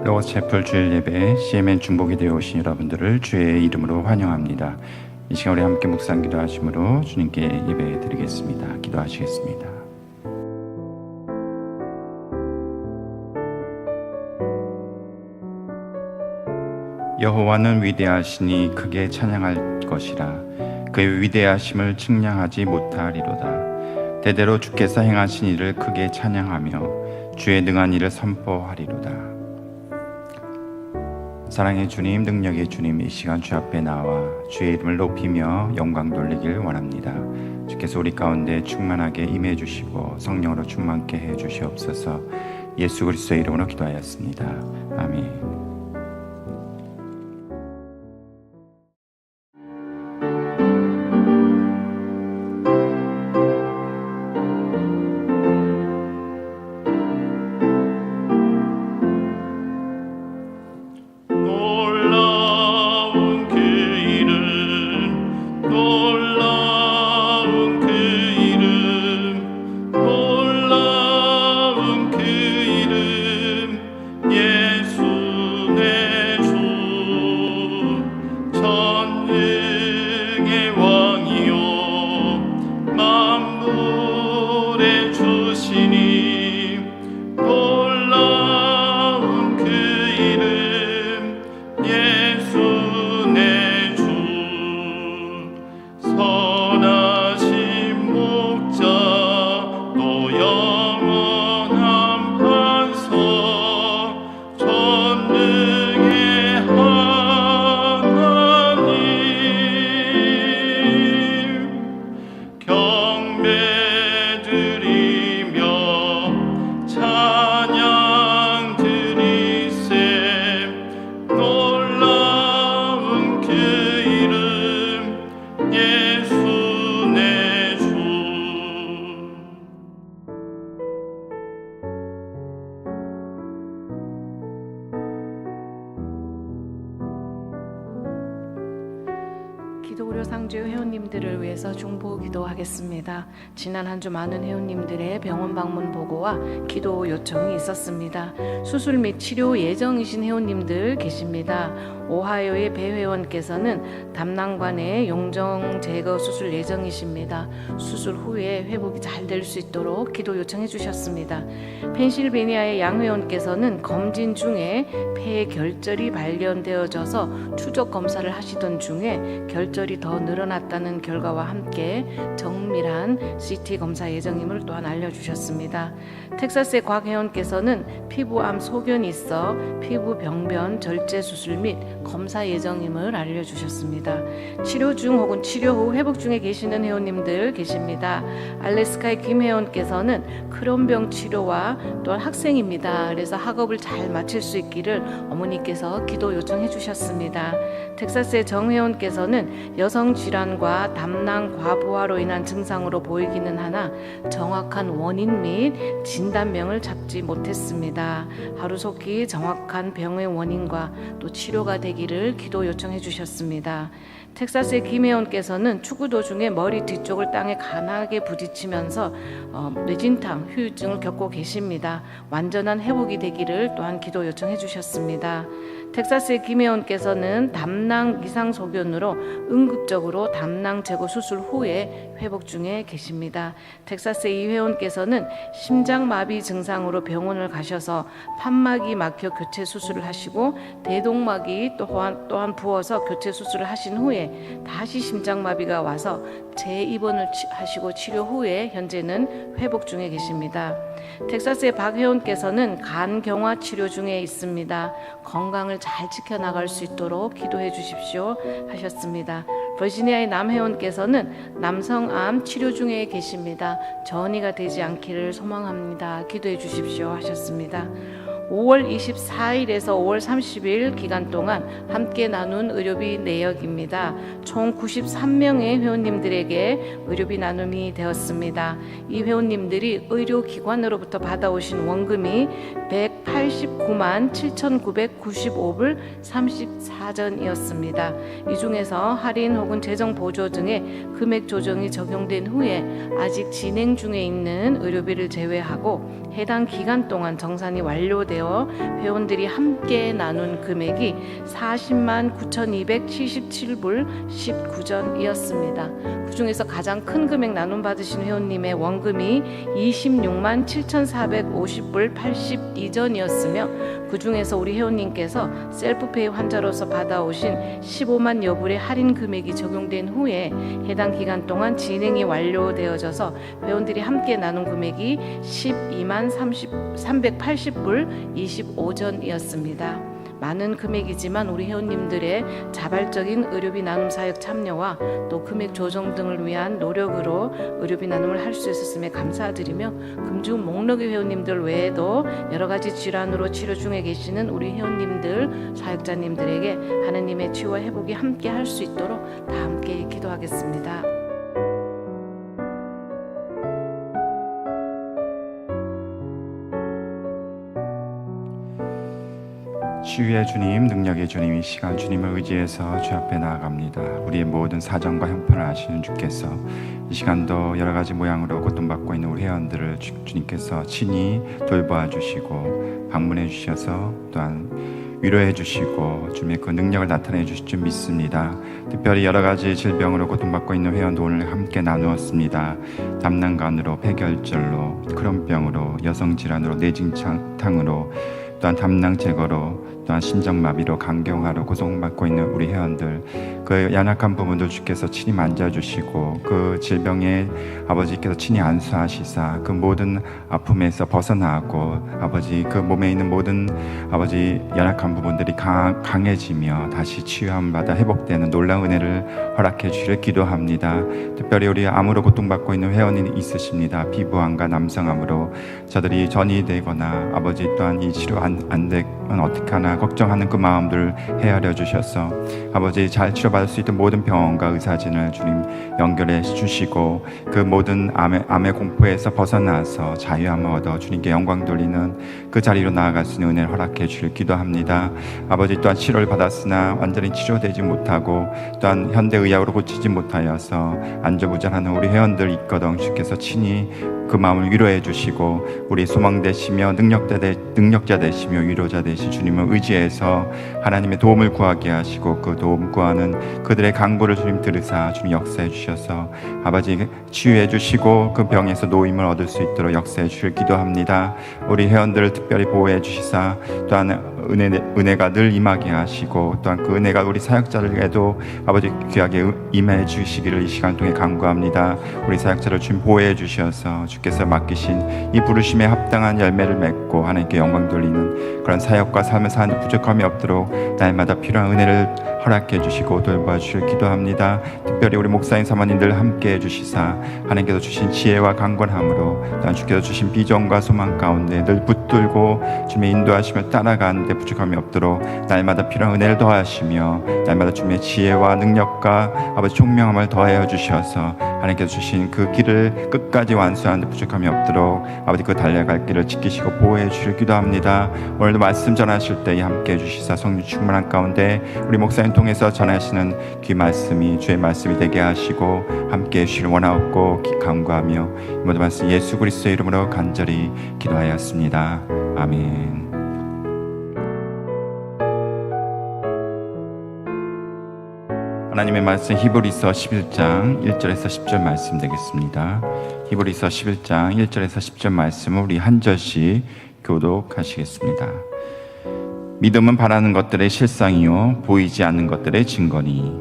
로고스채플 주일 예배 CMN 중복이 되어 오신 여러분들을 주의 이름으로 환영합니다. 이 시간 우리 함께 묵상 기도하심으로 주님께 예배 드리겠습니다. 기도하시겠습니다. 여호와는 위대하시니 크게 찬양할 것이라. 그의 위대하심을 측량하지 못하리로다. 대대로 주께서 행하신 일을 크게 찬양하며 주의 능한 일을 선포하리로다. 사랑의 주님, 능력의 주님, 이 시간 주 앞에 나와 주의 이름을 높이며 영광 돌리길 원합니다. 주께서 우리 가운데 충만하게 임해 주시고 성령으로 충만케 해 주시옵소서. 예수 그리스도의 이름으로 기도하였습니다. 아멘. 기도우려 상주 회원님들을 위해서 중보 기도하겠습니다. 지난 한 주 많은 회원님들의 병원 방문 보고와 기도 요청이 있었습니다. 수술 및 치료 예정이신 회원님들 계십니다. 오하이오의 배 회원께서는 담낭관의 용종 제거 수술 예정이십니다. 수술 후에 회복이 잘 될 수 있도록 기도 요청해 주셨습니다. 펜실베니아의 양 회원께서는 검진 중에 폐에 결절이 발견되어져서 추적 검사를 하시던 중에 결절이 더 늘어났다는 결과와 함께 정밀한 CT 검사 예정임을 또한 알려주셨습니다. 텍사스의 곽 회원께서는 피부암 소견이 있어 피부 병변 절제 수술 및 검사 예정임을 알려주셨습니다. 치료 중 혹은 치료 후 회복 중에 계시는 회원님들 계십니다. 알래스카의 김 회원께서는 크론병 치료와 또한 학생입니다. 그래서 학업을 잘 마칠 수 있기를 어머니께서 기도 요청해 주셨습니다. 텍사스의 정 회원께서는 여성 질환과 담낭 과부하로 인한 증상으로 보이기는 하나 정확한 원인 및 진단명을 잡지 못했습니다. 하루속히 정확한 병의 원인과 또 치료가 되기를 기도 요청해 주셨습니다. 텍사스의 김 회원께서는 축구 도중에 머리 뒤쪽을 땅에 강하게 부딪히면서 뇌진탕, 후유증을 겪고 계십니다. 완전한 회복이 되기를 또한 기도 요청해 주셨습니다. 텍사스의 김 회원께서는 담낭 이상 소견으로 응급적으로 담낭 제거 수술 후에 회복 중에 계십니다. 텍사스의 이 회원께서는 심장마비 증상으로 병원을 가셔서 판막이 막혀 교체 수술을 하시고 대동막이 또한 부어서 교체 수술을 하신 후에 다시 심장마비가 와서 재입원을 하시고 치료 후에 현재는 회복 중에 계십니다. 텍사스의 박 회원께서는 간경화 치료 중에 있습니다. 건강을 잘 지켜나갈 수 있도록 기도해 주십시오 하셨습니다. 버지니아의 남 회원께서는 남성암 치료 중에 계십니다. 전이가 되지 않기를 소망합니다. 기도해 주십시오 하셨습니다. 5월 24일에서 5월 30일 기간 동안 함께 나눈 의료비 내역입니다. 총 93명의 회원님들에게 의료비 나눔이 되었습니다. 이 회원님들이 의료기관으로부터 받아오신 원금이 189만 7,995불 34전이었습니다. 이 중에서 할인 혹은 재정 보조 등의 금액 조정이 적용된 후에 아직 진행 중에 있는 의료비를 제외하고 해당 기간 동안 정산이 완료되어 되어 회원들이 함께 나눈 금액이 40만 9,277불 19전이었습니다. 그 중에서 가장 큰 금액 나눔 받으신 회원님의 원금이 26만 7,450불 82전이었으며 그 중에서 우리 회원님께서 셀프페이 환자로서 받아오신 15만 여불의 할인 금액이 적용된 후에 해당 기간 동안 진행이 완료되어져서 회원들이 함께 나눈 금액이 12만 380불 25전이었습니다. 많은 금액이지만 우리 회원님들의 자발적인 의료비 나눔 사역 참여와 또 금액 조정 등을 위한 노력으로 의료비 나눔을 할 수 있었음에 감사드리며 금중 목록의 회원님들 외에도 여러 가지 질환으로 치료 중에 계시는 우리 회원님들 사역자님들에게 하나님의 치유와 회복이 함께 할 수 있도록 다 함께 기도하겠습니다. 치유의 주님, 능력의 주님, 이 시간 주님을 의지해서 주 앞에 나아갑니다. 우리의 모든 사정과 형편을 아시는 주께서 이 시간도 여러 가지 모양으로 고통받고 있는 우리 회원들을 주님께서 친히 돌보아 주시고 방문해 주셔서 또한 위로해 주시고 주님의 그 능력을 나타내 주실 줄 믿습니다. 특별히 여러 가지 질병으로 고통받고 있는 회원도 오늘 함께 나누었습니다. 담낭간으로, 폐결절로, 크론병으로, 여성질환으로, 뇌진탕으로, 또한 담낭 제거로, 또한 신장마비로, 간경화로 고통받고 있는 우리 회원들, 그 연약한 부분들 주께서 친히 만져주시고 그 질병에 아버지께서 친히 안수하시사 그 모든 아픔에서 벗어나고 아버지 그 몸에 있는 모든 아버지 연약한 부분들이 강해지며 다시 치유함 받아 회복되는 놀라운 은혜를 허락해 주시를 기도합니다. 특별히 우리 암으로 고통받고 있는 회원이 있으십니다. 피부암과 남성암으로 저들이 전이 되거나 아버지 또한 이 치료 안 되면 어떡하나 걱정하는 그 마음들을 헤아려 주셔서 아버지 잘 치료받을 수 있는 모든 병원과 의사진을 주님 연결해 주시고 그 모든 암의 공포에서 벗어나서 자유함을 얻어 주님께 영광 돌리는 그 자리로 나아갈 수 있는 은혜를 허락해 주길 기도합니다. 아버지 또한 치료를 받았으나 완전히 치료되지 못하고 또한 현대의학으로 고치지 못하여서 안절부절하는 우리 회원들 있거든 주께서 친히 그 마음을 위로해 주시고 우리 소망 되시며 능력자 되시며 위로자 되시 주님을 의지해서 하나님의 도움을 구하게 하시고 그 도움 구하는 그들의 간구를 주님 들으사 주님 역사해 주셔서 아버지 치유해 주시고 그 병에서 노임을 얻을 수 있도록 역사해 주실 기도합니다. 우리 회원들을 특별히 보호해 주시사 또한 은혜가 늘 임하게 하시고 또한 그 은혜가 우리 사역자들에게도 아버지 귀하게 임해 주시기를 이 시간 통해 간구합니다. 우리 사역자를 주님 보호해 주셔서 주께서 맡기신 이 부르심에 합당한 열매를 맺고 하나님께 영광 돌리는 그런 사역과 삶을 사는 부족함이 없도록 날마다 필요한 은혜를 허락해 주시고 돌봐 주실 기도합니다. 특별히 우리 목사님 사모님들 함께 해주시사 하나님께서 주신 지혜와 강건함으로 또한 주께서 주신 비전과 소망 가운데 늘 붙들고 주님의 인도하시며 따라가는데 부족함이 없도록 날마다 필요한 은혜를 더하시며 날마다 주님의 지혜와 능력과 아버지 총명함을 더하여 주셔서 하나님께서 주신 그 길을 끝까지 완수하는 데 부족함이 없도록 아버지 그 달려갈 길을 지키시고 보호해 주실 기도합니다. 오늘도 말씀 전하실 때 함께 해주시사 성령 충만한 가운데 우리 목사님 통해서 전하시는 귀 말씀이 주의 말씀이 되게 하시고 함께 해주시길 원하옵고 간구하며 모든 말씀 예수 그리스도의 이름으로 간절히 기도하였습니다. 아멘. 하나님의 말씀 히브리서 11장 1절에서 10절 말씀 되겠습니다. 히브리서 11장 1절에서 10절 말씀을 우리 한 절씩 교독하시겠습니다. 믿음은 바라는 것들의 실상이요 보이지 않는 것들의 증거니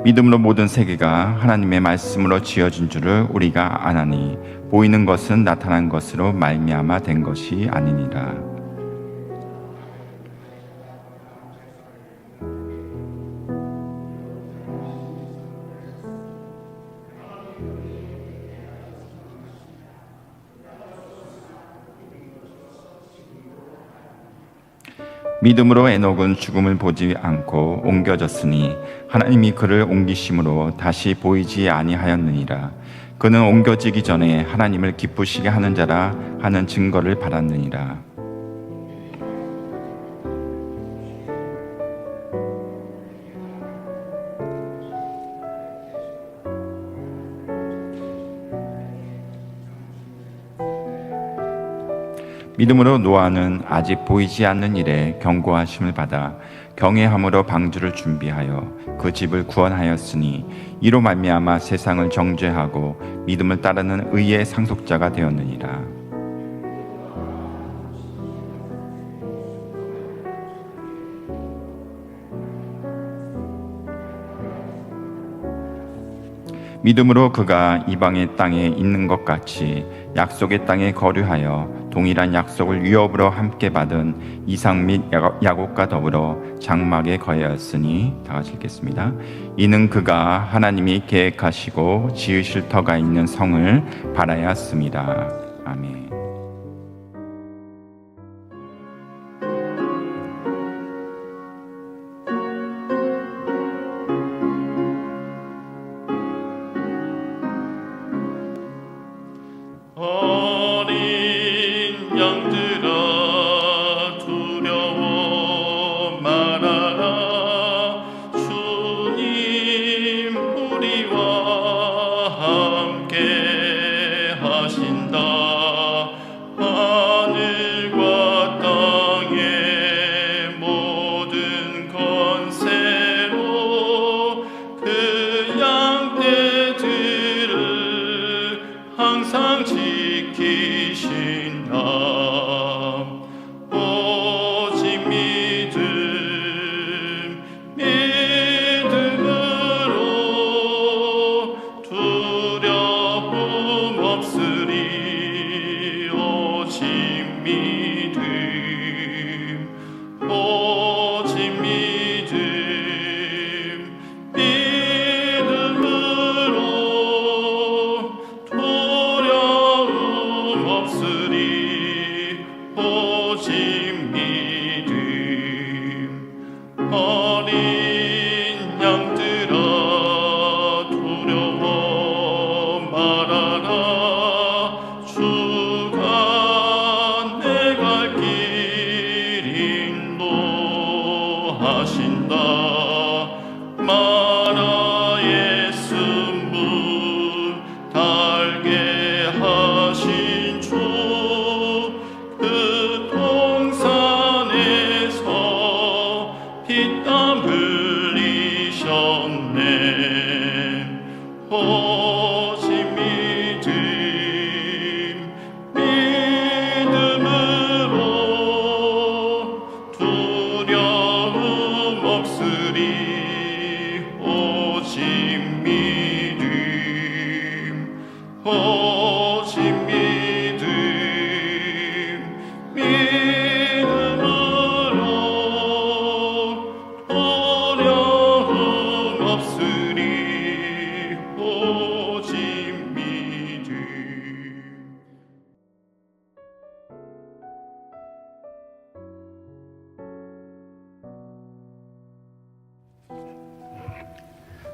믿음으로 모든 세계가 하나님의 말씀으로 지어진 줄을 우리가 아나니 보이는 것은 나타난 것으로 말미암아 된 것이 아니니라. 믿음으로 에녹은 죽음을 보지 않고 옮겨졌으니 하나님이 그를 옮기심으로 다시 보이지 아니하였느니라. 그는 옮겨지기 전에 하나님을 기쁘시게 하는 자라 하는 증거를 받았느니라. 믿음으로 노아는 아직 보이지 않는 일에 경고하심을 받아 경외함으로 방주를 준비하여 그 집을 구원하였으니 이로 말미암아 세상을 정죄하고 믿음을 따르는 의의 상속자가 되었느니라. 믿음으로 그가 이방의 땅에 있는 것 같이 약속의 땅에 거류하여 동일한 약속을 위협으로 함께 받은 이삭 및 야곱과 더불어 장막에 거하였으니, 다 같이 읽겠습니다. 이는 그가 하나님이 계획하시고 지으실 터가 있는 성을 바라였습니다. 아멘.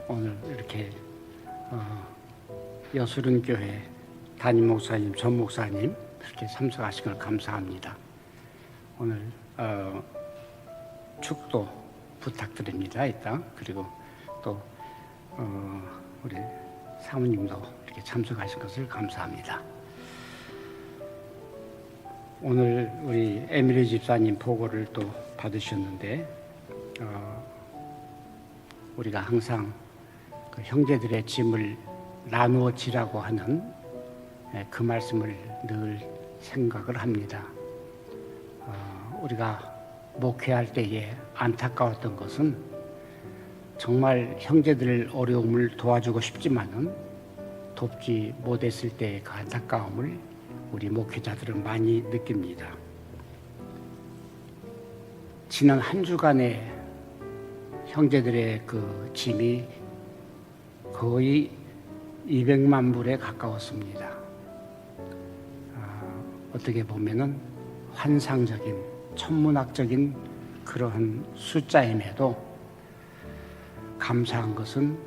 오늘 이렇게 여수른교회 담임 목사님, 전 목사님 이렇게 참석하신 걸 감사합니다. 오늘 축도 부탁드립니다. 이따 그리고 또 우리 사모님도 이렇게 참석하신 것을 감사합니다. 오늘 우리 에밀리 집사님 보고를 또 받으셨는데 우리가 항상 그 형제들의 짐을 나누어 지라고 하는 그 말씀을 늘 생각을 합니다. 우리가 목회할 때에 안타까웠던 것은 정말 형제들 어려움을 도와주고 싶지만은 돕지 못했을 때의 그 안타까움을 우리 목회자들은 많이 느낍니다. 지난 한 주간에 형제들의 그 짐이 거의 200만 불에 가까웠습니다. 어떻게 보면은 환상적인, 천문학적인 그러한 숫자임에도 감사한 것은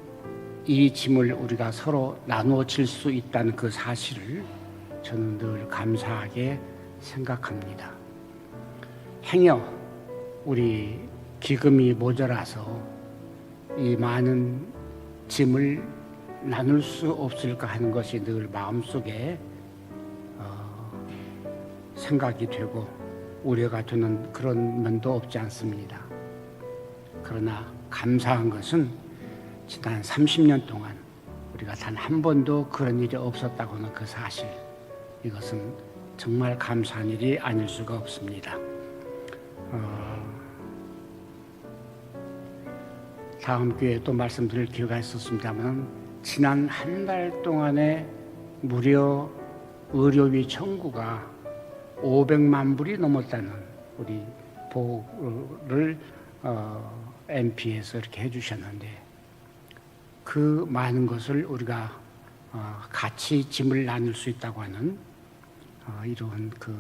이 짐을 우리가 서로 나누어 질 수 있다는 그 사실을 저는 늘 감사하게 생각합니다. 행여 우리 기금이 모자라서 이 많은 짐을 나눌 수 없을까 하는 것이 늘 마음속에 생각이 되고 우려가 되는 그런 면도 없지 않습니다. 그러나 감사한 것은 지난 30년 동안 우리가 단 한 번도 그런 일이 없었다고 하는 그 사실, 이것은 정말 감사한 일이 아닐 수가 없습니다. 다음 기회에 또 말씀드릴 기회가 있었습니다만, 지난 한 달 동안에 무려 의료비 청구가 500만 불이 넘었다는 우리 보고를 MP에서 이렇게 해주셨는데, 그 많은 것을 우리가 같이 짐을 나눌 수 있다고 하는 이러한 그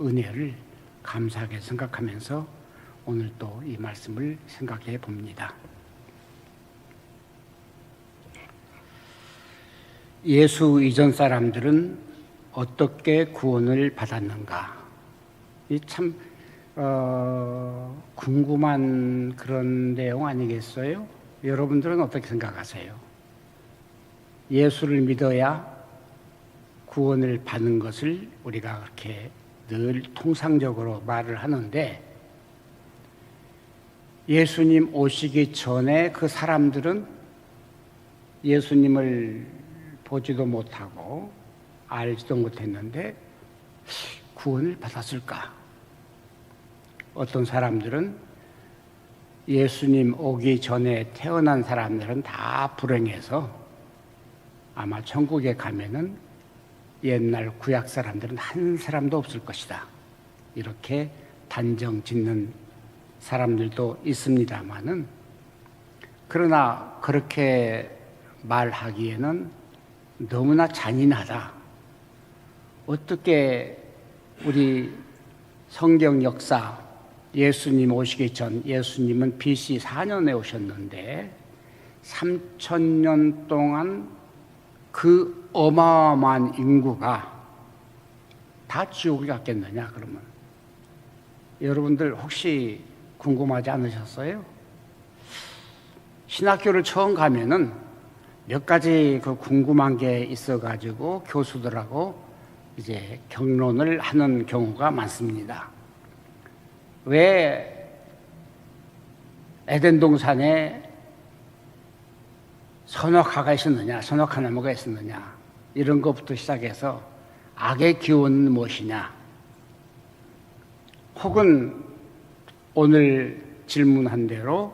은혜를 감사하게 생각하면서 오늘 또 이 말씀을 생각해 봅니다. 예수 이전 사람들은 어떻게 구원을 받았는가? 이 참 궁금한 그런 내용 아니겠어요? 여러분들은 어떻게 생각하세요? 예수를 믿어야 구원을 받는 것을 우리가 그렇게 늘 통상적으로 말을 하는데, 예수님 오시기 전에 그 사람들은 예수님을 보지도 못하고 알지도 못했는데 구원을 받았을까? 어떤 사람들은 예수님 오기 전에 태어난 사람들은 다 불행해서 아마 천국에 가면은 옛날 구약 사람들은 한 사람도 없을 것이다, 이렇게 단정 짓는 사람들도 있습니다마는, 그러나 그렇게 말하기에는 너무나 잔인하다. 어떻게 우리 성경 역사, 예수님 오시기 전, 예수님은 BC 4년에 오셨는데 3000년 동안 그 어마어마한 인구가 다 지옥에 갔겠느냐? 그러면 여러분들 혹시 궁금하지 않으셨어요? 신학교를 처음 가면은 몇 가지 그 궁금한 게 있어가지고 교수들하고 이제 경론을 하는 경우가 많습니다. 왜 에덴 동산에 선악과가 있었느냐, 선악과 나무가 있었느냐, 이런 것부터 시작해서 악의 기원은 무엇이냐, 혹은 오늘 질문한 대로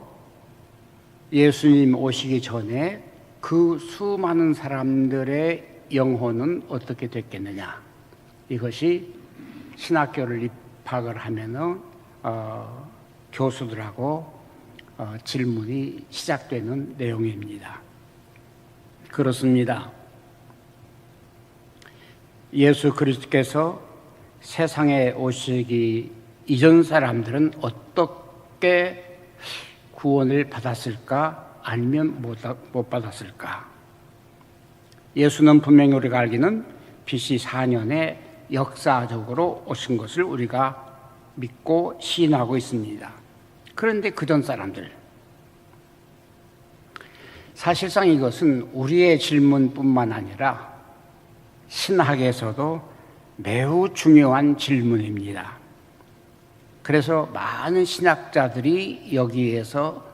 예수님 오시기 전에 그 수많은 사람들의 영혼은 어떻게 됐겠느냐, 이것이 신학교를 입학을 하면은 교수들하고 질문이 시작되는 내용입니다. 그렇습니다. 예수 그리스도께서 세상에 오시기 이전 사람들은 어떻게 구원을 받았을까, 아니면 못 받았을까? 예수는 분명히 우리가 알기는 BC 4년에 역사적으로 오신 것을 우리가 믿고 시인하고 있습니다. 그런데 그전 사람들, 사실상 이것은 우리의 질문뿐만 아니라 신학에서도 매우 중요한 질문입니다. 그래서 많은 신학자들이 여기에서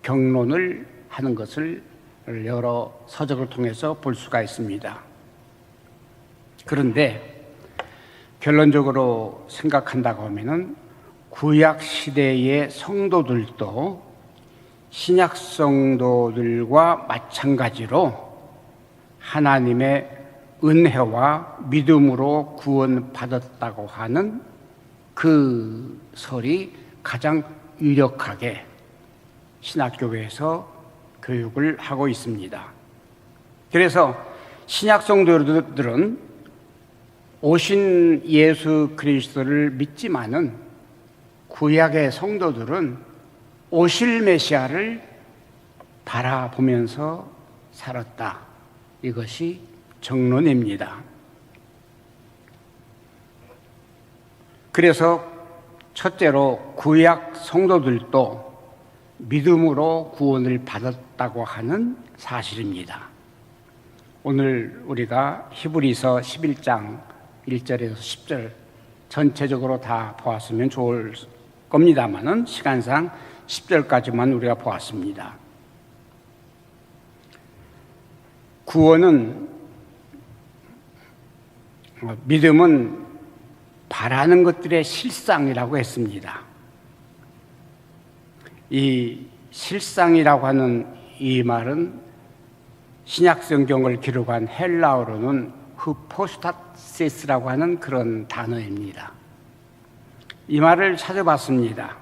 경론을 하는 것을 여러 서적을 통해서 볼 수가 있습니다. 그런데 결론적으로 생각한다고 하면은 구약 시대의 성도들도 신약 성도들과 마찬가지로 하나님의 은혜와 믿음으로 구원받았다고 하는 그 설이 가장 유력하게 신학교에서 교육을 하고 있습니다. 그래서 신약 성도들은 오신 예수 그리스도를 믿지만은 구약의 성도들은 오실 메시아를 바라보면서 살았다. 이것이 정론입니다. 그래서 첫째로 구약 성도들도 믿음으로 구원을 받았다고 하는 사실입니다. 오늘 우리가 히브리서 11장 1절에서 10절 전체적으로 다 보았으면 좋을 겁니다만은 시간상 10절까지만 우리가 보았습니다. 구원은 믿음은 바라는 것들의 실상이라고 했습니다. 이 실상이라고 하는 이 말은 신약 성경을 기록한 헬라어로는 흐포스타시스라고 하는 그런 단어입니다. 이 말을 찾아봤습니다.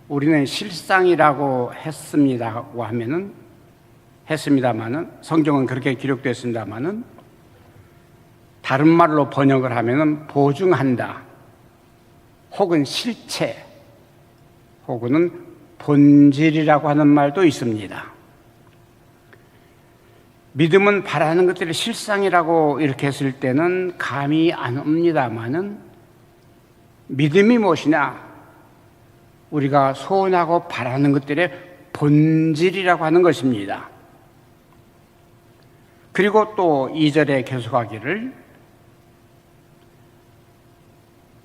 우리는 실상이라고 했습니다마는 성경은 그렇게 기록됐습니다마는 다른 말로 번역을 하면은 보증한다, 혹은 실체, 혹은 본질이라고 하는 말도 있습니다. 믿음은 바라는 것들의 실상이라고 이렇게 했을 때는 감이 안 옵니다마는 믿음이 무엇이냐? 우리가 소원하고 바라는 것들의 본질이라고 하는 것입니다. 그리고 또 2절에 계속하기를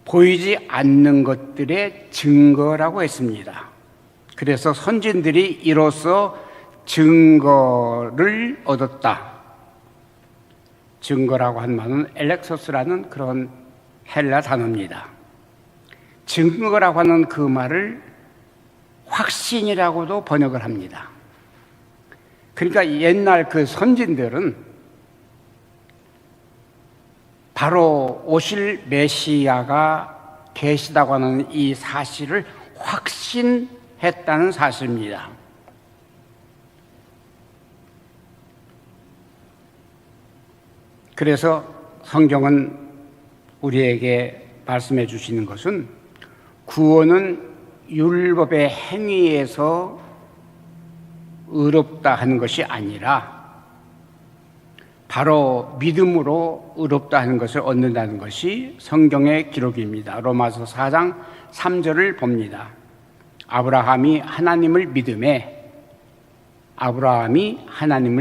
보이지 않는 것들의 증거라고 했습니다. 그래서 선진들이 이로써 증거를 얻었다. 증거라고 한 말은 엘렉소스라는 그런 헬라 단어입니다. 증거라고 하는 그 말을 확신이라고도 번역을 합니다. 그러니까 옛날 그 선진들은 바로 오실 메시아가 계시다고 하는 이 사실을 확신했다는 사실입니다. 그래서 성경은 우리에게 말씀해 주시는 것은 구원은 율법의 행위에서 의롭다 하는 것이 아니라 바로 믿음으로 의롭다 하는 것을 얻는다는 것이 성경의 기록입니다. 로마서 4장 3절을 봅니다. 아브라함이 하나님을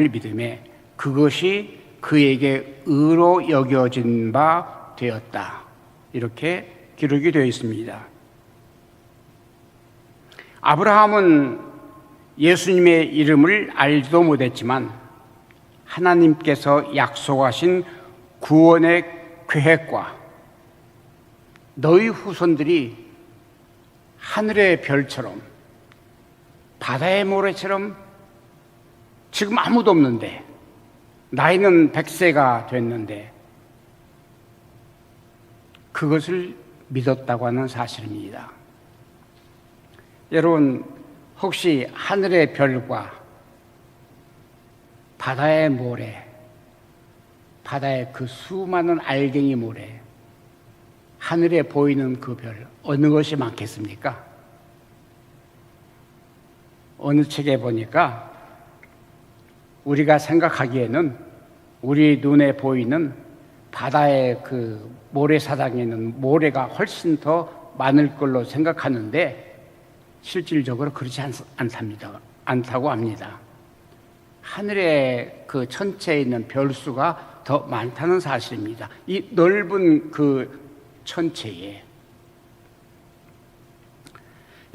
믿음에 그것이 그에게 의로 여겨진 바 되었다. 이렇게 기록이 되어 있습니다. 아브라함은 예수님의 이름을 알지도 못했지만 하나님께서 약속하신 구원의 계획과 너희 후손들이 하늘의 별처럼 바다의 모래처럼 지금 아무도 없는데 나이는 100세가 됐는데 그것을 믿었다고 하는 사실입니다. 여러분, 혹시 하늘의 별과 바다의 모래, 바다의 그 수많은 알갱이 모래, 하늘에 보이는 그 별, 어느 것이 많겠습니까? 어느 책에 보니까 우리가 생각하기에는 우리 눈에 보이는 바다의 그 모래사장에는 모래가 훨씬 더 많을 걸로 생각하는데 실질적으로 그렇지 않다고 합니다. 하늘의 그 천체에 있는 별수가 더 많다는 사실입니다. 이 넓은 그 천체에.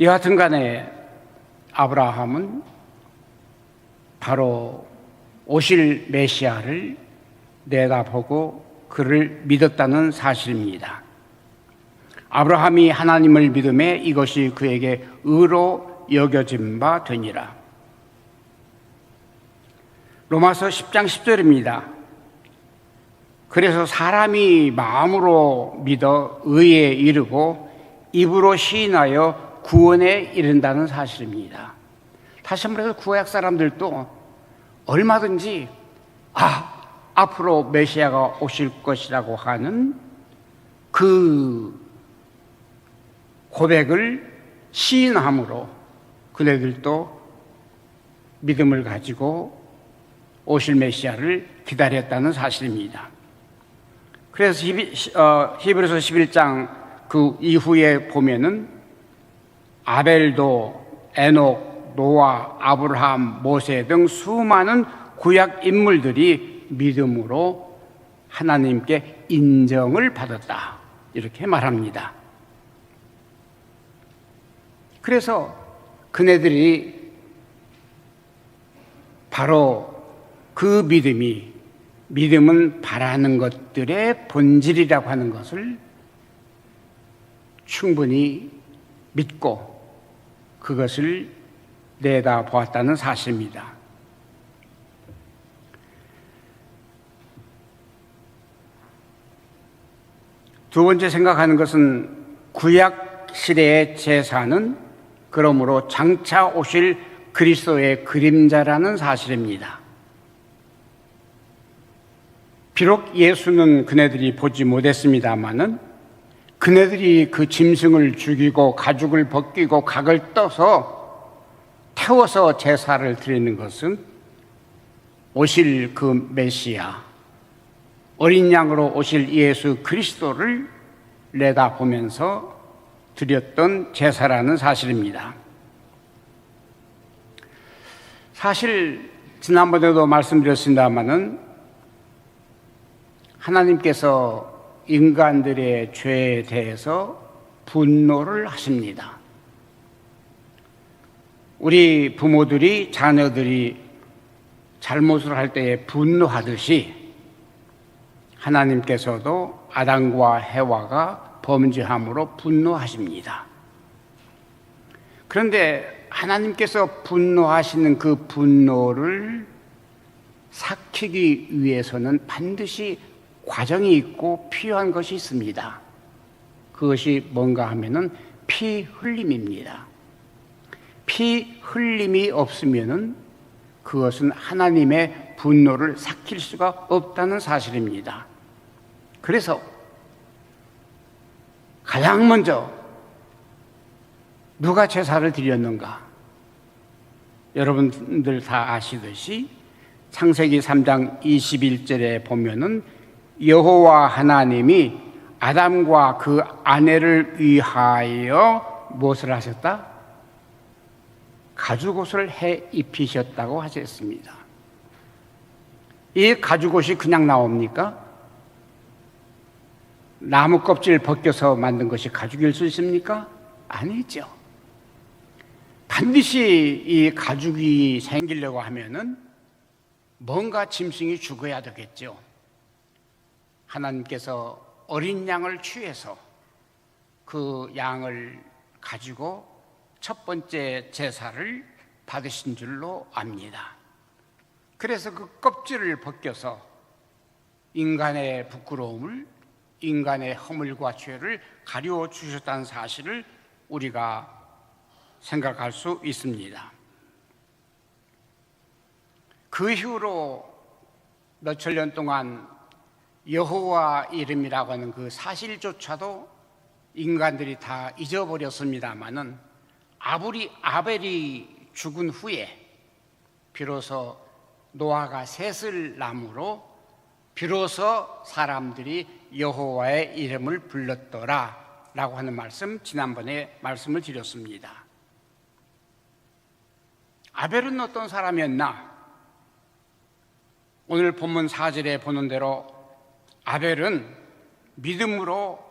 여하튼 간에 아브라함은 바로 오실 메시아를 내다보고 그를 믿었다는 사실입니다. 아브라함이 하나님을 믿음에 이것이 그에게 의로 여겨진 바 되니라. 로마서 10장 10절입니다. 그래서 사람이 마음으로 믿어 의에 이르고 입으로 시인하여 구원에 이른다는 사실입니다. 다시 말해서 구약 사람들도 얼마든지 앞으로 메시아가 오실 것이라고 하는 그 고백을 시인함으로 그들도 믿음을 가지고 오실 메시아를 기다렸다는 사실입니다. 그래서 히브리서 11장 그 이후에 보면은 아벨도, 에녹, 노아, 아브라함, 모세 등 수많은 구약 인물들이 믿음으로 하나님께 인정을 받았다. 이렇게 말합니다. 그래서 그네들이 바로 그 믿음은 바라는 것들의 본질이라고 하는 것을 충분히 믿고 그것을 내다보았다는 사실입니다. 두 번째 생각하는 것은 구약 시대의 제사는 그러므로 장차 오실 그리스도의 그림자라는 사실입니다. 비록 예수는 그네들이 보지 못했습니다마는 그네들이 그 짐승을 죽이고 가죽을 벗기고 각을 떠서 태워서 제사를 드리는 것은 오실 그 메시아, 어린 양으로 오실 예수 그리스도를 내다보면서 드렸던 제사라는 사실입니다. 사실 지난번에도 말씀드렸습니다마는 하나님께서 인간들의 죄에 대해서 분노를 하십니다. 우리 부모들이 자녀들이 잘못을 할 때에 분노하듯이 하나님께서도 아담과 해와가 범죄함으로 분노하십니다. 그런데 하나님께서 분노하시는 그 분노를 삭히기 위해서는 반드시 과정이 있고 필요한 것이 있습니다. 그것이 뭔가 하면은 피 흘림입니다. 피 흘림이 없으면은 그것은 하나님의 분노를 삭힐 수가 없다는 사실입니다. 그래서 가장 먼저 누가 제사를 드렸는가? 여러분들 다 아시듯이 창세기 3장 21절에 보면은 여호와 하나님이 아담과 그 아내를 위하여 무엇을 하셨다? 가죽옷을 해 입히셨다고 하셨습니다. 이 가죽옷이 그냥 나옵니까? 나무 껍질 벗겨서 만든 것이 가죽일 수 있습니까? 아니죠. 반드시 이 가죽이 생기려고 하면은 뭔가 짐승이 죽어야 되겠죠. 하나님께서 어린 양을 취해서 그 양을 가지고 첫 번째 제사를 받으신 줄로 압니다. 그래서 그 껍질을 벗겨서 인간의 부끄러움을, 인간의 허물과 죄를 가리워 주셨다는 사실을 우리가 생각할 수 있습니다. 그 이후로 몇천 년 동안 여호와 이름이라고 하는 그 사실조차도 인간들이 다 잊어버렸습니다마는 아벨이 죽은 후에 비로소 노아가 셋을 남으로 비로소 사람들이 여호와의 이름을 불렀더라 라고 하는 말씀, 지난번에 말씀을 드렸습니다. 아벨은 어떤 사람이었나? 오늘 본문 4절에 보는 대로 아벨은 믿음으로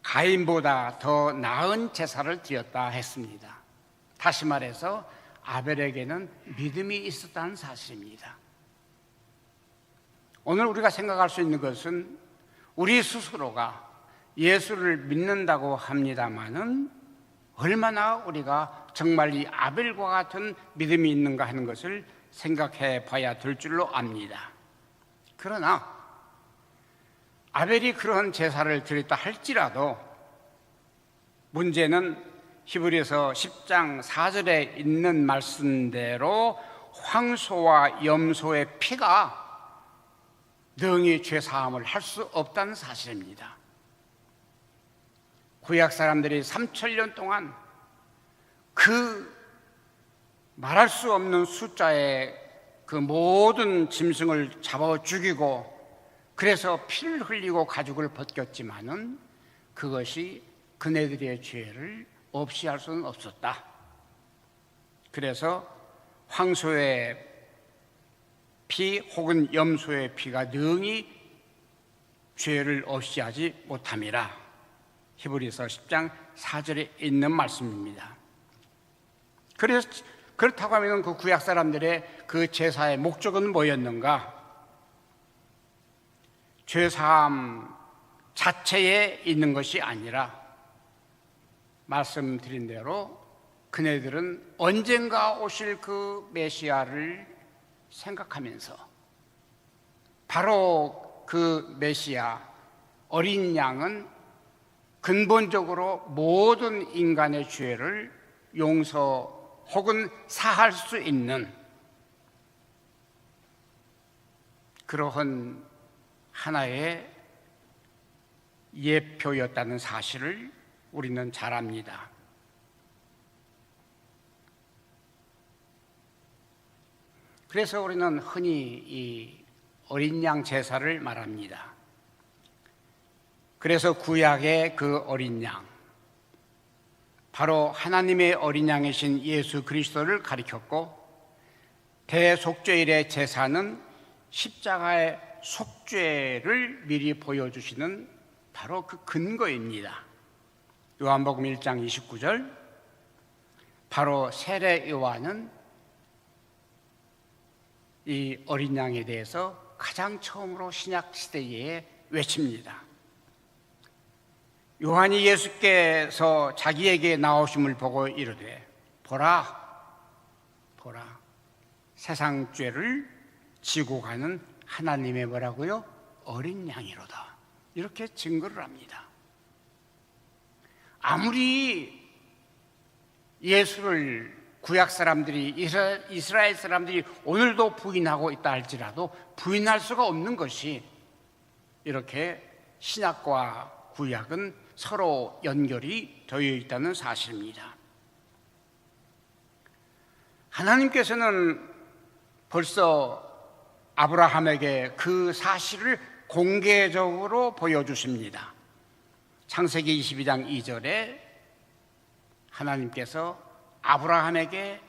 가인보다 더 나은 제사를 드렸다 했습니다. 다시 말해서 아벨에게는 믿음이 있었다는 사실입니다. 오늘 우리가 생각할 수 있는 것은 우리 스스로가 예수를 믿는다고 합니다마는 얼마나 우리가 정말 이 아벨과 같은 믿음이 있는가 하는 것을 생각해 봐야 될 줄로 압니다. 그러나 아벨이 그런 제사를 드렸다 할지라도 문제는 히브리서 10장 4절에 있는 말씀대로 황소와 염소의 피가 능히 죄사함을 할 수 없다는 사실입니다. 구약 사람들이 3,000년 동안 그 말할 수 없는 숫자의 그 모든 짐승을 잡아 죽이고 그래서 피를 흘리고 가죽을 벗겼지만은 그것이 그네들의 죄를 없이 할 수는 없었다. 그래서 황소의 피 혹은 염소의 피가 능히 죄를 없이 하지 못함이라. 히브리서 10장 4절에 있는 말씀입니다. 그래서 그렇다고 하면 그 구약 사람들의 그 제사의 목적은 뭐였는가? 죄사함 자체에 있는 것이 아니라 말씀드린 대로 그네들은 언젠가 오실 그 메시아를 생각하면서 바로 그 메시아 어린 양은 근본적으로 모든 인간의 죄를 용서 혹은 사할 수 있는 그러한 하나의 예표였다는 사실을 우리는 잘 압니다. 그래서 우리는 흔히 이 어린 양 제사를 말합니다. 그래서 구약의 그 어린 양, 바로 하나님의 어린 양이신 예수 그리스도를 가리켰고, 대속죄일의 제사는 십자가의 속죄를 미리 보여주시는 바로 그 근거입니다. 요한복음 1장 29절, 바로 세례 요한은 이 어린 양에 대해서 가장 처음으로 신약 시대에 외칩니다. 요한이 예수께서 자기에게 나오심을 보고 이르되 보라, 보라, 세상 죄를 지고 가는 하나님의 뭐라고요? 어린 양이로다. 이렇게 증거를 합니다. 아무리 예수를 구약 사람들이, 이스라엘 사람들이 오늘도 부인하고 있다 할지라도 부인할 수가 없는 것이 이렇게 신약과 구약은 서로 연결이 되어 있다는 사실입니다. 하나님께서는 벌써 아브라함에게 그 사실을 공개적으로 보여주십니다. 창세기 22장 2절에 하나님께서 아브라함에게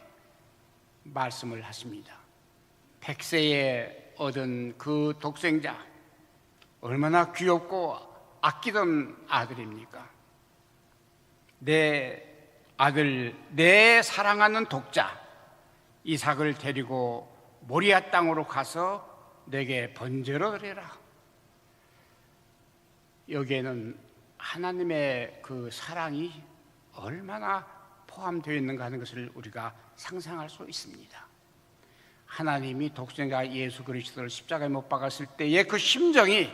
말씀을 하십니다. 100세에 얻은 그 독생자, 얼마나 귀엽고 아끼던 아들입니까? 내 아들, 내 사랑하는 독자 이삭을 데리고 모리아 땅으로 가서 내게 번제로 드리라. 여기에는 하나님의 그 사랑이 얼마나 포함되어 있는가 하는 것을 우리가 상상할 수 있습니다. 하나님이 독생자 예수 그리스도를 십자가에 못 박았을 때의 그 심정이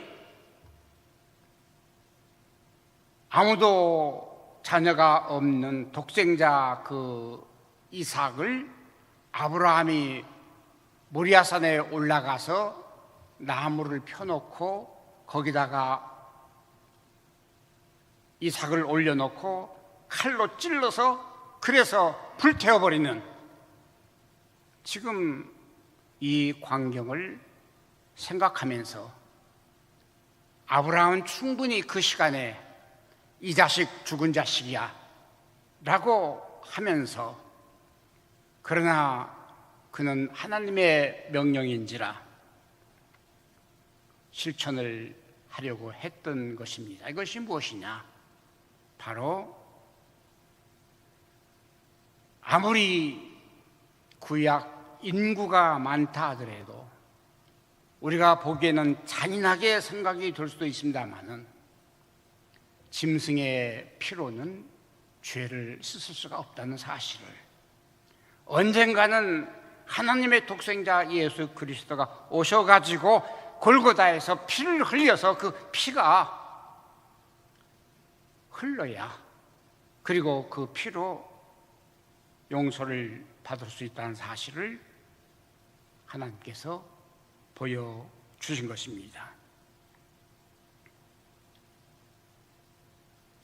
아무도 자녀가 없는 독생자 그 이삭을 아브라함이 모리아산에 올라가서 나무를 펴놓고 거기다가 이삭을 올려놓고 칼로 찔러서 그래서 불태워버리는 지금 이 광경을 생각하면서 아브라함은 충분히 그 시간에 이 자식 죽은 자식이야 라고 하면서, 그러나 그는 하나님의 명령인지라 실천을 하려고 했던 것입니다. 이것이 무엇이냐? 바로 아무리 구약 인구가 많다 하더라도 우리가 보기에는 잔인하게 생각이 될 수도 있습니다만은 짐승의 피로는 죄를 씻을 수가 없다는 사실을, 언젠가는 하나님의 독생자 예수 그리스도가 오셔가지고 골고다에서 피를 흘려서 그 피가 흘러야, 그리고 그 피로 용서를 받을 수 있다는 사실을 하나님께서 보여주신 것입니다.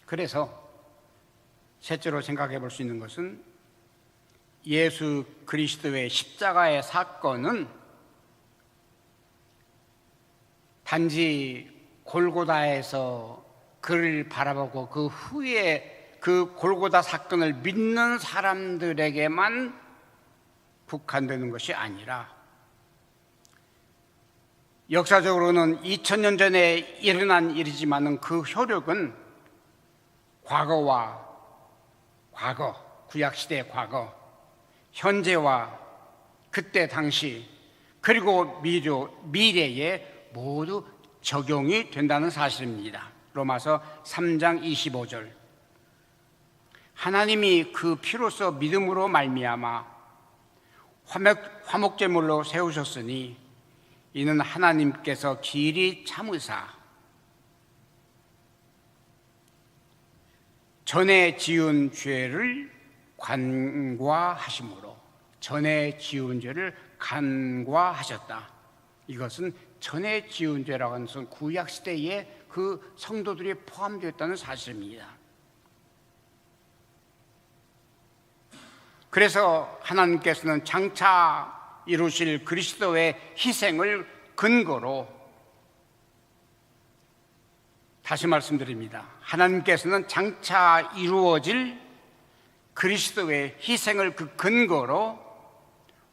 그래서 셋째로 생각해 볼 수 있는 것은 예수 그리스도의 십자가의 사건은 단지 골고다에서 그를 바라보고 그 후에 그 골고다 사건을 믿는 사람들에게만 국한되는 것이 아니라 역사적으로는 2000년 전에 일어난 일이지만 그 효력은 과거, 구약시대의 과거, 현재와 그때 당시, 그리고 미래에 모두 적용이 된다는 사실입니다. 로마서 3장 25절. 하나님이 그 피로써 믿음으로 말미암아 화목제물로 세우셨으니 이는 하나님께서 길이 참으사 전에 지은 죄를 간과하심으로, 전에 지은 죄를 간과하셨다. 이것은 전에 지은 죄라고 하는 것은 구약시대에 그 성도들이 포함되었다는 사실입니다. 그래서 하나님께서는 장차 이루실 그리스도의 희생을 근거로, 다시 말씀드립니다. 하나님께서는 장차 이루어질 그리스도의 희생을 그 근거로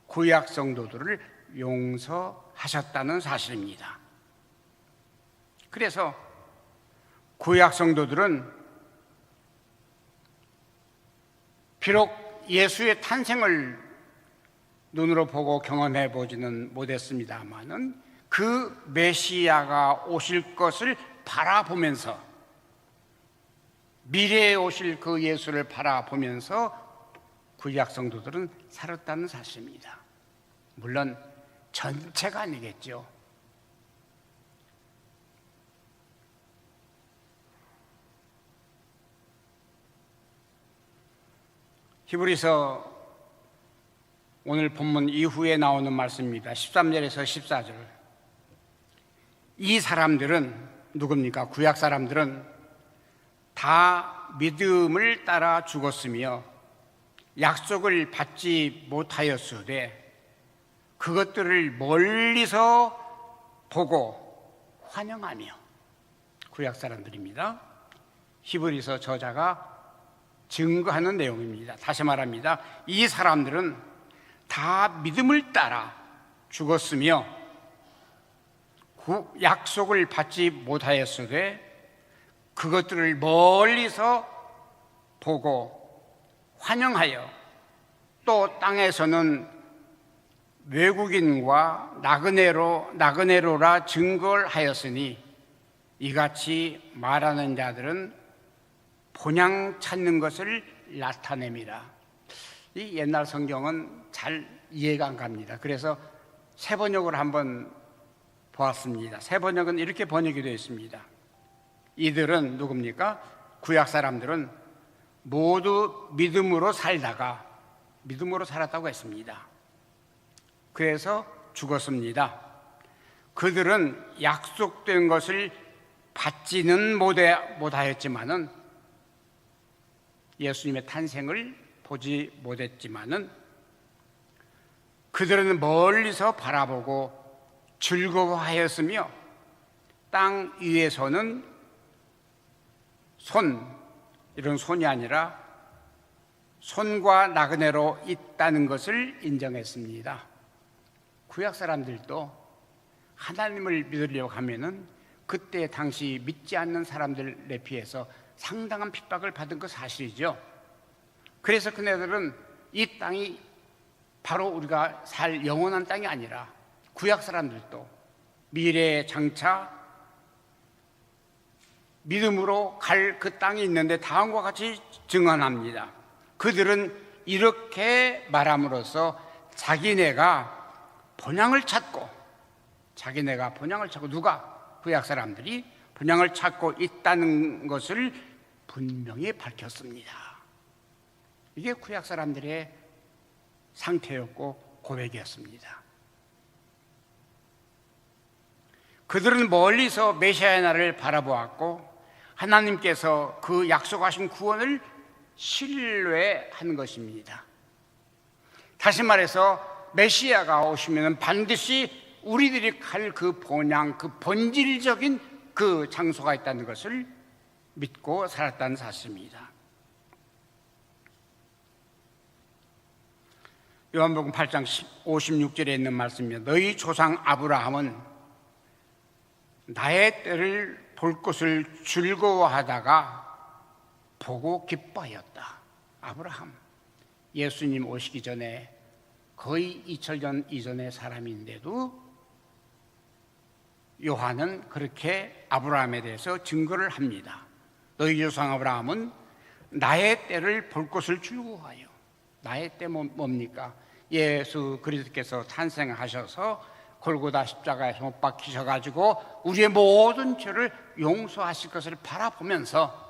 구약 성도들을 용서하셨다는 사실입니다. 그래서 구약 성도들은 비록 예수의 탄생을 눈으로 보고 경험해 보지는 못했습니다마는 그 메시아가 오실 것을 바라보면서, 미래에 오실 그 예수를 바라보면서 구약 성도들은 살았다는 사실입니다. 물론 전체가 아니겠죠. 히브리서 오늘 본문 이후에 나오는 말씀입니다. 13절에서 14절. 이 사람들은 누굽니까? 구약 사람들은 다 믿음을 따라 죽었으며 약속을 받지 못하였으되 그것들을 멀리서 보고 환영하며, 구약 사람들입니다. 히브리서 저자가 증거하는 내용입니다. 다시 말합니다. 이 사람들은 다 믿음을 따라 죽었으며 약속을 받지 못하였으되 그것들을 멀리서 보고 환영하여, 또 땅에서는 외국인과 나그네로라 증거를 하였으니 이같이 말하는 자들은 본향 찾는 것을 나타냅니다. 이 옛날 성경은 잘 이해가 안 갑니다. 그래서 새 번역을 한번 보았습니다. 새 번역은 이렇게 번역이 되어 있습니다. 이들은 누굽니까? 구약 사람들은 모두 믿음으로 살았다고 했습니다. 그래서 죽었습니다. 그들은 약속된 것을 받지는 못하였지만은, 예수님의 탄생을 보지 못했지만은 그들은 멀리서 바라보고 즐거워하였으며 땅 위에서는 이런 손이 아니라 손과 나그네로 있다는 것을 인정했습니다. 구약 사람들도 하나님을 믿으려고 하면은 그때 당시 믿지 않는 사람들에 비해서 상당한 핍박을 받은 거 사실이죠. 그래서 그네들은 이 땅이 바로 우리가 살 영원한 땅이 아니라 구약 사람들도 미래에 장차 믿음으로 갈 그 땅이 있는데 다음과 같이 증언합니다. 그들은 이렇게 말함으로써 자기네가 본향을 찾고, 누가? 구약 사람들이 본향을 찾고 있다는 것을 분명히 밝혔습니다. 이게 구약 사람들의 상태였고 고백이었습니다. 그들은 멀리서 메시아의 날을 바라보았고 하나님께서 그 약속하신 구원을 신뢰하는 것입니다. 다시 말해서 메시아가 오시면 반드시 우리들이 갈 그 본향, 그 본질적인 그 장소가 있다는 것을 믿고 살았다는 사실입니다. 요한복음 8장 56절에 있는 말씀입니다. 너희 조상 아브라함은 나의 때를 볼 것을 즐거워하다가 보고 기뻐하였다. 아브라함, 예수님 오시기 전에 거의 2000년 이전의 사람인데도 요한은 그렇게 아브라함에 대해서 증거를 합니다. 너희 조상 아브라함은 나의 때를 볼 것을 즐거워하여. 나의 때 뭡니까? 예수 그리스도께서 탄생하셔서 골고다 십자가에서 못 박히셔가지고 우리의 모든 죄를 용서하실 것을 바라보면서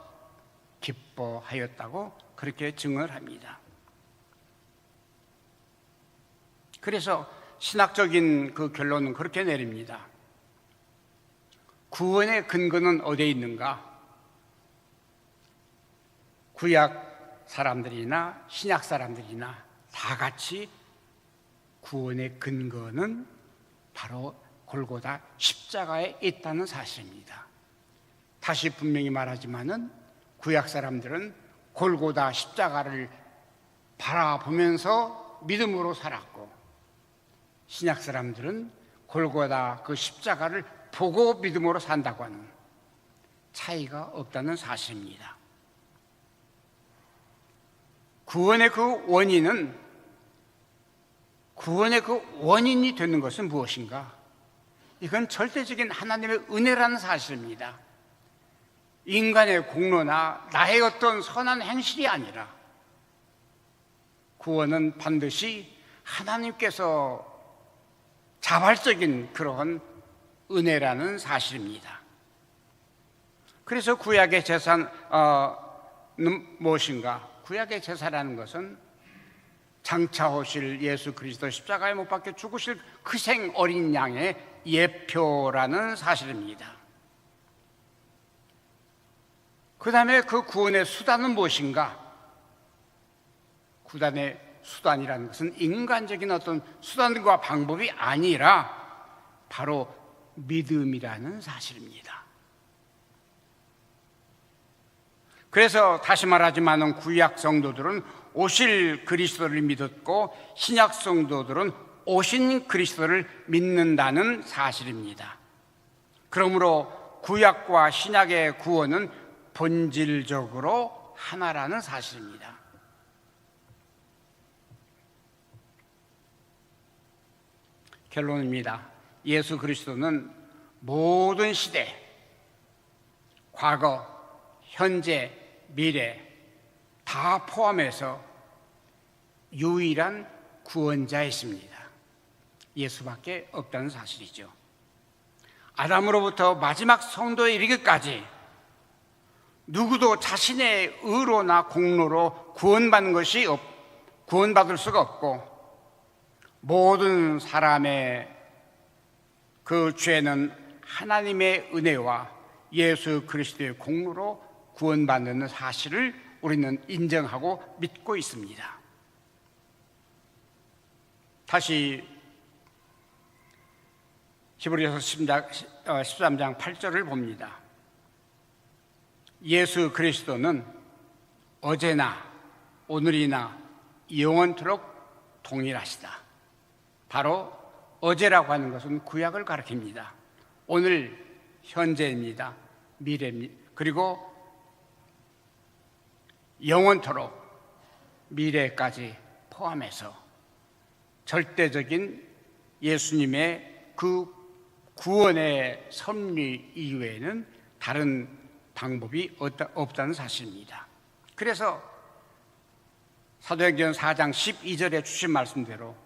기뻐하였다고 그렇게 증언을 합니다. 그래서 신학적인 그 결론은 그렇게 내립니다. 구원의 근거는 어디에 있는가? 구약 사람들이나 신약 사람들이나 다 같이 구원의 근거는 바로 골고다 십자가에 있다는 사실입니다. 다시 분명히 말하지만은 구약 사람들은 골고다 십자가를 바라보면서 믿음으로 살았고, 신약 사람들은 골고다 그 십자가를 보고 믿음으로 산다고 하는 차이가 없다는 사실입니다. 구원의 그 원인이 되는 것은 무엇인가? 이건 절대적인 하나님의 은혜라는 사실입니다. 인간의 공로나 나의 어떤 선한 행실이 아니라 구원은 반드시 하나님께서 자발적인 그런 은혜라는 사실입니다. 그래서 구약의 제사는 무엇인가? 구약의 제사라는 것은 장차 오실 예수 그리스도 십자가에 못 박혀 죽으실 그 생 어린 양의 예표라는 사실입니다. 그 다음에 그 구원의 수단은 무엇인가? 구원의 수단이라는 것은 인간적인 어떤 수단과 방법이 아니라 바로 믿음이라는 사실입니다. 그래서 다시 말하지만 구약 성도들은 오실 그리스도를 믿었고 신약 성도들은 오신 그리스도를 믿는다는 사실입니다. 그러므로 구약과 신약의 구원은 본질적으로 하나라는 사실입니다. 결론입니다. 예수 그리스도는 모든 시대, 과거, 현재, 미래 다 포함해서 유일한 구원자이십니다. 예수밖에 없다는 사실이죠. 아담으로부터 마지막 성도에 이르기까지 누구도 자신의 의로나 공로로 구원받을 수가 없고, 모든 사람의 그 죄는 하나님의 은혜와 예수 그리스도의 공로로 구원받는 사실을 우리는 인정하고 믿고 있습니다. 다시 히브리서 13장 8절을 봅니다. 예수 그리스도는 어제나 오늘이나 영원토록 동일하시다. 바로 어제라고 하는 것은 구약을 가리킵니다. 오늘 현재입니다. 미래입니다. 그리고 영원토록 미래까지 포함해서 절대적인 예수님의 그 구원의 섭리 이외에는 다른 방법이 없다는 사실입니다. 그래서 사도행전 4장 12절에 주신 말씀대로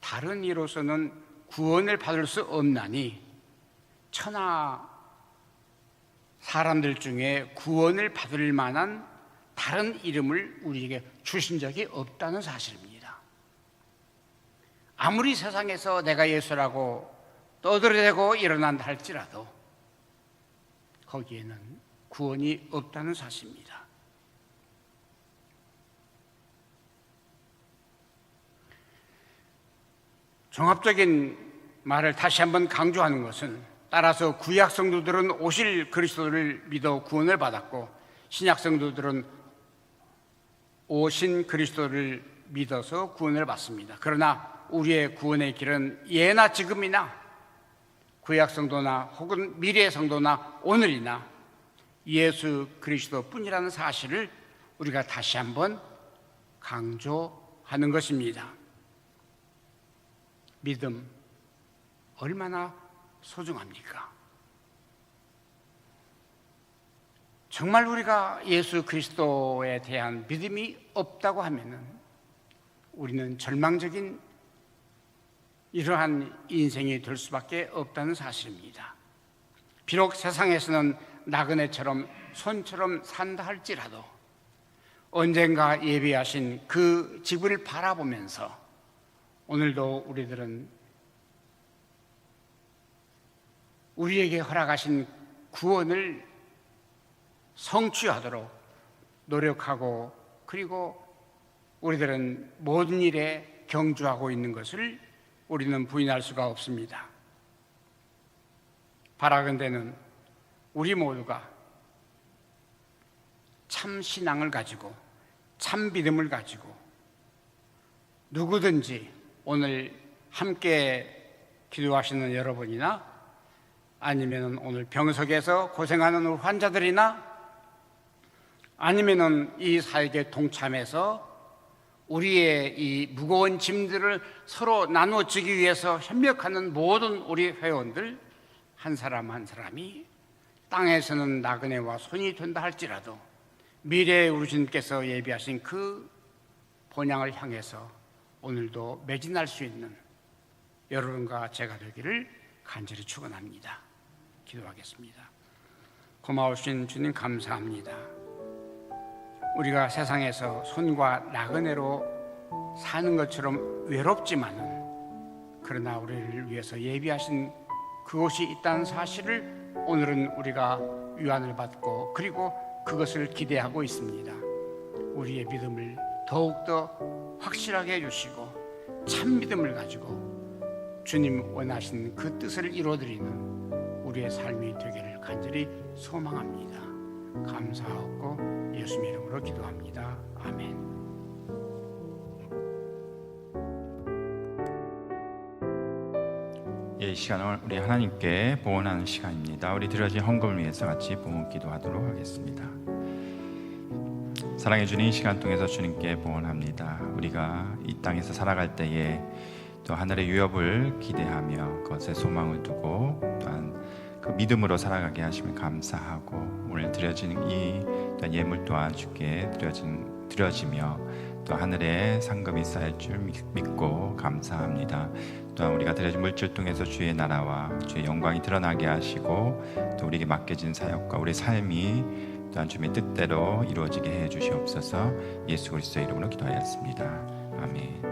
다른 이로서는 구원을 받을 수 없나니 천하 사람들 중에 구원을 받을 만한 다른 이름을 우리에게 주신 적이 없다는 사실입니다. 아무리 세상에서 내가 예수라고 떠들어대고 일어난다 할지라도 거기에는 구원이 없다는 사실입니다. 종합적인 말을 다시 한번 강조하는 것은, 따라서 구약 성도들은 오실 그리스도를 믿어 구원을 받았고 신약 성도들은 오신 그리스도를 믿어서 구원을 받습니다. 그러나 우리의 구원의 길은 예나 지금이나 구약 성도나 혹은 미래 성도나 오늘이나 예수 그리스도뿐이라는 사실을 우리가 다시 한번 강조하는 것입니다. 믿음 얼마나 소중합니까? 정말 우리가 예수 그리스도에 대한 믿음이 없다고 하면은 우리는 절망적인 이러한 인생이 될 수밖에 없다는 사실입니다. 비록 세상에서는 나그네처럼 손처럼 산다 할지라도 언젠가 예비하신 그 집을 바라보면서 오늘도 우리들은 우리에게 허락하신 구원을 성취하도록 노력하고 그리고 우리들은 모든 일에 경주하고 있는 것을 우리는 부인할 수가 없습니다. 바라건대는 우리 모두가 참 신앙을 가지고 참 믿음을 가지고 누구든지 오늘 함께 기도하시는 여러분이나 아니면 오늘 병석에서 고생하는 우리 환자들이나 아니면 이 사역에 동참해서 우리의 이 무거운 짐들을 서로 나누어주기 위해서 협력하는 모든 우리 회원들 한 사람 한 사람이 땅에서는 나그네와 손이 된다 할지라도 미래에 우리 주님께서 예비하신 그 본향을 향해서 오늘도 매진할 수 있는 여러분과 제가 되기를 간절히 축원합니다. 기도하겠습니다. 고마우신 주님 감사합니다. 우리가 세상에서 손과 나그네로 사는 것처럼 외롭지만은 그러나 우리를 위해서 예비하신 그곳이 있다는 사실을 오늘은 우리가 위안을 받고 그리고 그것을 기대하고 있습니다. 우리의 믿음을 더욱더 확실하게 해주시고 참 믿음을 가지고 주님 원하시는 그 뜻을 이루어드리는 우리의 삶이 되기를 간절히 소망합니다. 감사하고 예수님 이름으로 기도합니다. 아멘. 이 시간은 우리 하나님께 봉헌하는 시간입니다. 우리 드려진 헌금을 위해서 같이 봉헌 기도하도록 하겠습니다. 사랑해 주님, 이 시간 통해서 주님께 봉헌합니다. 우리가 이 땅에서 살아갈 때에 또 하늘의 유업을 기대하며 그것에 소망을 두고 또한 그 믿음으로 살아가게 하시면 감사하고 오늘 드려진 이 예물 또한 주께 드려지며 또 하늘에 상급이 쌓일 줄 믿고 감사합니다. 또한 우리가 드려진 물질 통해서 주의 나라와 주의 영광이 드러나게 하시고 또 우리에게 맡겨진 사역과 우리 삶이 또한 주님의 뜻대로 이루어지게 해 주시옵소서. 예수 그리스도의 이름으로 기도하였습니다. 아멘.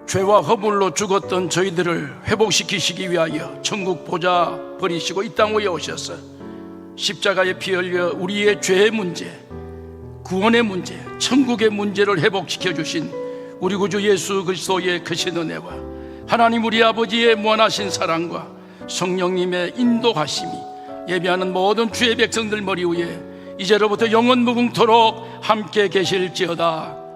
죄와 허물로 죽었던 저희들을 회복시키시기 위하여 천국 보좌 버리시고 이 땅 위에 오셔서 십자가에 피 흘려 우리의 죄의 문제, 구원의 문제, 천국의 문제를 회복시켜 주신 우리 구주 예수 그리스도의 크신 은혜와 하나님 우리 아버지의 무한하신 사랑과 성령님의 인도하심이 예배하는 모든 주의 백성들 머리 위에 이제로부터 영원 무궁토록 함께 계실지어다.